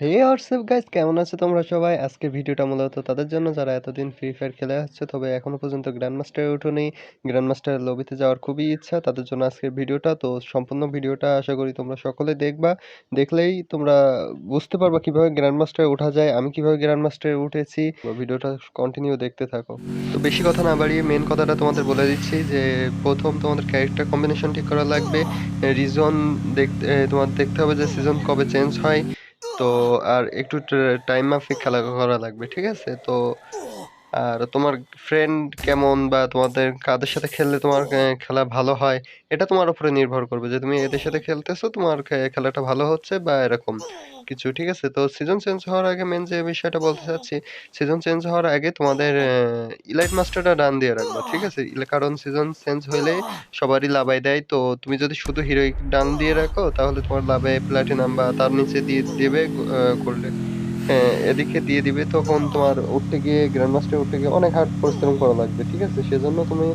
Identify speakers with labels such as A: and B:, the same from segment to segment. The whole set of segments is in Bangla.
A: হে হোয়াটসঅ্যাপ গাইস, কেমন আছো তোমরা সবাই? আজকের ভিডিওটা মূলত তাদের জন্য যারা এতদিন ফ্রি ফায়ার খেলে আসছে তবে এখনো পর্যন্ত গ্র্যান্ড মাস্টারে ওঠোনি, গ্র্যান্ড মাস্টারের লবিতে যাওয়ার খুবই ইচ্ছা, তাদের জন্য আজকের ভিডিওটা। তো সম্পূর্ণ ভিডিওটা আশা করি তোমরা সকলে দেখবা। দেখলেই তোমরা বুঝতে পারবা কিভাবে গ্র্যান্ড মাস্টারে ওঠা যায়, আমি কিভাবে গ্র্যান্ড মাস্টারে উঠেছি। ভিডিওটা কন্টিনিউ দেখতে থাকো। তো বেশি কথা না বাড়িয়ে মেন কথাটা তোমাদের বলে দিচ্ছি যে প্রথম তোমাদের ক্যারেক্টার কম্বিনেশন ঠিক করা লাগবে। রিজন দেখতে তোমার দেখতে হবে যে সিজন কবে চেঞ্জ হয়। তো আর একটু টাইম মাফিক খেলা করা লাগবে, ঠিক আছে? তো আর তোমার ফ্রেন্ড কেমন বা তোমাদের কাদের সাথে খেললে তোমার খেলা ভালো হয়, এটা তোমার উপরে নির্ভর করবে যে তুমি এদের সাথে খেলতেছো, তোমার খেলাটা ভালো হচ্ছে বা এরকম কিছু, ঠিক আছে? তো সিজন চেঞ্জ হওয়ার আগে মেন যে বিষয়টা বলতে চাচ্ছি, সিজন চেঞ্জ হওয়ার আগে তোমাদের ইলাইট মাস্টারটা ডান দিয়ে রাখবা, ঠিক আছে? কারণ সিজন চেঞ্জ হইলে সবারই লাভাই দেয়। তো তুমি যদি শুধু হিরোইক ডান দিয়ে রাখো তাহলে তোমার লাভে প্লাটিনাম বা তার নিচে দিয়ে দেবে করলে এদিকে দিয়ে দিবে, তখন তোমার উঠতে গিয়ে গ্র্যান্ড মাস্টারে উঠতে গিয়ে অনেক হার্ড পরিশ্রম করা লাগবে, ঠিক আছে? সেজন্য তুমি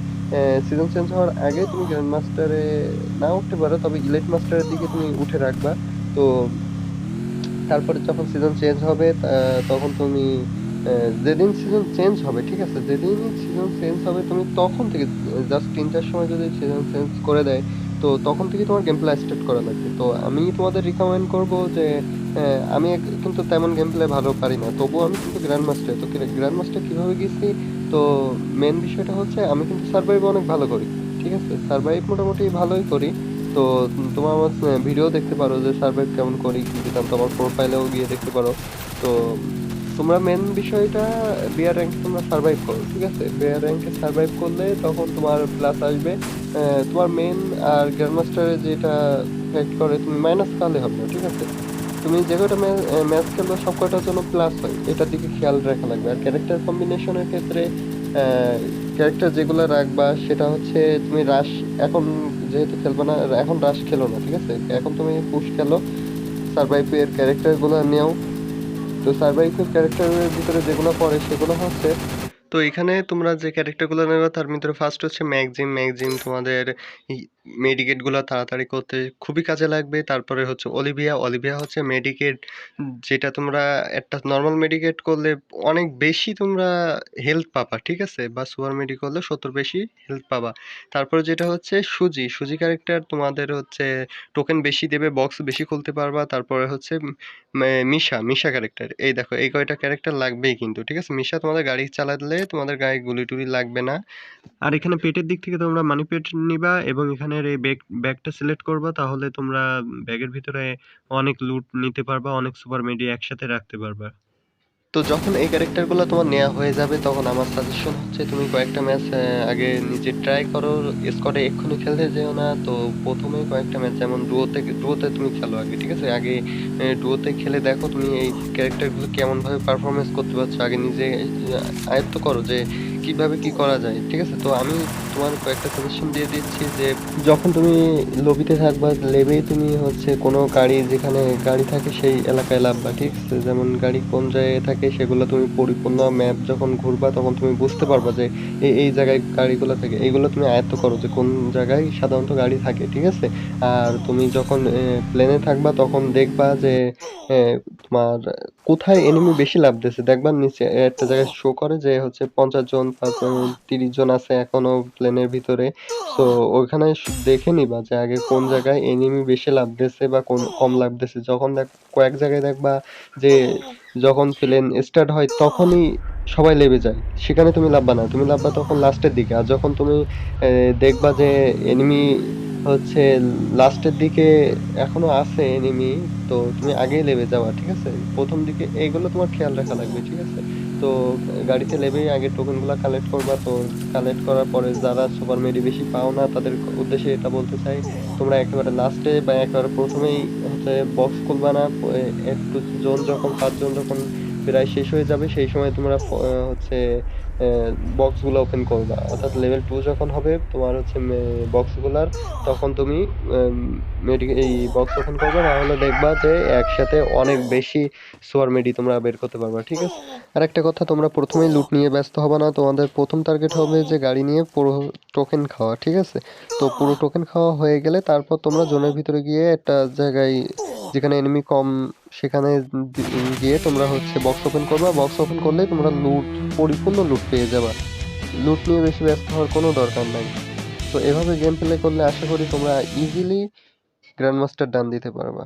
A: সিজন চেঞ্জ হওয়ার আগে তুমি গ্র্যান্ড মাস্টারে না উঠতে পারো, তবে ইলাইট মাস্টারের দিকে তুমি উঠে রাখবা। তো তারপরে যখন সিজন চেঞ্জ হবে তখন তুমি যেদিন সিজন চেঞ্জ হবে, ঠিক আছে, যেদিন সিজন চেঞ্জ হবে তুমি তখন থেকে জাস্ট 3টার সময় যদি সিজন চেঞ্জ করে দেয় তো তখন থেকে তোমার গেম প্লে স্টার্ট করা লাগবে। তো আমি তোমাদের রিকমেন্ড করব যে আমি কিন্তু তেমন গেম প্লে ভালো পারি না, তবুও আমি কিন্তু গ্র্যান্ড মাস্টার। তো গ্র্যান্ড মাস্টার কিভাবে গেছি, তো মেন বিষয়টা হচ্ছে আমি কিন্তু সার্ভাইভ অনেক ভালো করি, ঠিক আছে? সার্ভাইভ মোটামুটি ভালোই করি। তো তোমার আমার ভিডিও দেখতে পারো যে সার্ভাইভ কেমন করি বৃত্তান্ত, আমার প্রোফাইলেও গিয়ে দেখতে পারো। তো তোমরা মেন বিষয়টা বিয়ার র্যাঙ্কে তোমরা সার্ভাইভ করো, ঠিক আছে? বিয়ার র্যাঙ্কে সার্ভাইভ করলে তখন তোমার প্লাস আসবে। তোমার মেন আর গ্র্যান্ড মাস্টারে যেটা ফ্যাক্ট করে তুমি মাইনাস খাওয়ালে হবে না, ঠিক আছে? তুমি যে কয়টা ম্যাচ খেলবে সব কয়টার জন্য প্লাস হয়, এটার দিকে খেয়াল রাখা লাগবে। আর ক্যারেক্টার কম্বিনেশনের ক্ষেত্রে ক্যারেক্টার যেগুলো রাখবা সেটা হচ্ছে তুমি রাশ, এখন যেহেতু খেলবে না এখন রাশ খেলো না, ঠিক আছে? এখন তুমি পুশ খেলো, সার্ভাইভের ক্যারেক্টারগুলো নেও। তো সার্ভাইভের ক্যারেক্টারের ভিতরে যেগুলো পড়ে সেগুলো হচ্ছে, তো এখানে তোমরা যে ক্যারেক্টারগুলো নেবে তার ভিতরে ফার্স্ট হচ্ছে ম্যাগজিম। ম্যাগজিম তোমাদের মেডিকেটগুলো তাড়াতাড়ি করতে খুবই কাজে লাগবে। তারপরে হচ্ছে অলিভিয়া। অলিভিয়া হচ্ছে মেডিকেট, যেটা তোমরা একটা নর্মাল মেডিকেট করলে অনেক বেশি তোমরা হেলথ পাবা, ঠিক আছে? বা সুপার মেডি করলে 70 বেশি হেলথ পাবা। তারপরে যেটা হচ্ছে সুজি। সুজি ক্যারেক্টার তোমাদের হচ্ছে টোকেন বেশি দেবে, বক্স বেশি খুলতে পারবা। তারপরে হচ্ছে মিশা। মিশা ক্যারেক্টার, এই দেখো এই কয়টা ক্যারেক্টার লাগবেই কিন্তু, ঠিক আছে? মিশা তোমাদের গাড়ি চালালে তোমাদের গায়ে গুলি টুলি লাগবে না। আর এখানে পেটের দিক থেকে তোমরা মানি পেট নিবা এবং এখানের এই ব্যাগটা সিলেক্ট করবা, তাহলে তোমরা ব্যাগের ভিতরে অনেক লুট নিতে পারবা, অনেক সুপার মেডি একসাথে রাখতে পারবা। তো যখন এই ক্যারেক্টারগুলো তোমার নেওয়া হয়ে যাবে তখন আমার সাজেশন হচ্ছে তুমি কয়েকটা ম্যাচ আগে নিজে ট্রাই করো। স্কোয়াডে এক্ষুনি খেলতে যেও না। তো প্রথমে কয়েকটা ম্যাচ যেমন ডুয়োতে তুমি খেলো আগে, ঠিক আছে? আগে ডুয়োতে খেলে দেখো তুমি এই ক্যারেক্টারগুলো কেমনভাবে পারফরমেন্স করতে পারছো, আগে নিজে আয়ত্ত করো যে কিভাবে কি করা যায়, ঠিক আছে? তো আমি তোমার কয়েকটা সাজেশন দিয়ে দিচ্ছি যে যখন তুমি লবিতে থাকবা লেবেই তুমি হচ্ছে কোনো গাড়ি, যেখানে গাড়ি থাকে সেই এলাকায় লাভবা, ঠিক আছে? যেমন গাড়ি কোন জায়গায় থাকে সেগুলো তুমি পরিপূর্ণ ম্যাপ যখন ঘুরবা তখন তুমি বুঝতে পারবা যে এই জায়গায় গাড়িগুলো থাকে। এইগুলো তুমি আয়ত্ত করো যে কোন জায়গায় সাধারণত গাড়ি থাকে, ঠিক আছে? আর তুমি যখন প্লেনে থাকবা তখন দেখবা যে তোমার কোথায় এনিমি বেশি লাফতেছে, দেখবা নিচে একটা জায়গায় শো করে যে হচ্ছে 50 জন বা 30 জন আছে এখনো প্লেনের ভিতরে। সো ওখানে দেখে নিবা যে আগে কোন জায়গায় এনিমি বেশি লাফতেছে বা কোন কম লাফতেছে। যখন কয়েক জায়গায় দেখবা যে যখন প্লেন স্টার্ট হয় তখনই সবাই লেবে যায়, সেখানে তুমি লাফবা না, তুমি লাফবা তখন লাস্টের দিকে। আর যখন তুমি দেখবা যে এনিমি হচ্ছে লাস্টের দিকে এখনো আছে এনিমি, তো তুমি আগেই লেবে যাওয়া, ঠিক আছে? প্রথম দিকে এইগুলো তোমার খেয়াল রাখা লাগবে, ঠিক আছে? তো গাড়িতে লেবেই আগে টোকেনগুলো কালেক্ট করবা। তো কালেক্ট করার পরে যারা সুপার মেডি বেশি পাও না তাদের উদ্দেশ্যে এটা বলতে চাই, তোমরা একেবারে লাস্টে বা একেবারে প্রথমেই হচ্ছে বক্স খুলবা না। একটু জন যখন 5 জন যখন প্রায় শেষ হয়ে যাবে সেই সময় তোমরা হচ্ছে বক্সগুলো ওপেন করবা, অর্থাৎ লেভেল 2 যখন হবে তোমার হচ্ছে বক্সগুলার, তখন তুমি এই বক্স ওপেন করবে, তাহলে দেখবা যে একসাথে অনেক বেশি সুপার মেডি তোমরা বের করতে পারবা, ঠিক আছে? আর একটা কথা, তোমরা প্রথমেই লুট নিয়ে ব্যস্ত হবা না। তোমাদের প্রথম টার্গেট হবে যে গাড়ি নিয়ে পুরো টোকেন খাওয়া, ঠিক আছে? তো পুরো টোকেন খাওয়া হয়ে গেলে তারপর তোমরা জোনের ভিতরে গিয়ে একটা জায়গায় যেখানে এনিমি কম সেখানে গিয়ে তোমরা হচ্ছে বক্স ওপেন করবা। বক্স ওপেন করলেই তোমরা পরিপূর্ণ লুট পেয়ে যাবা। লুট নিয়ে বেশি ব্যস্ত হওয়ার কোনো দরকার নাই। তো এভাবে গেম প্লে করলে আশা করি তোমরা ইজিলি গ্র্যান্ড মাস্টার ডান দিতে পারবা।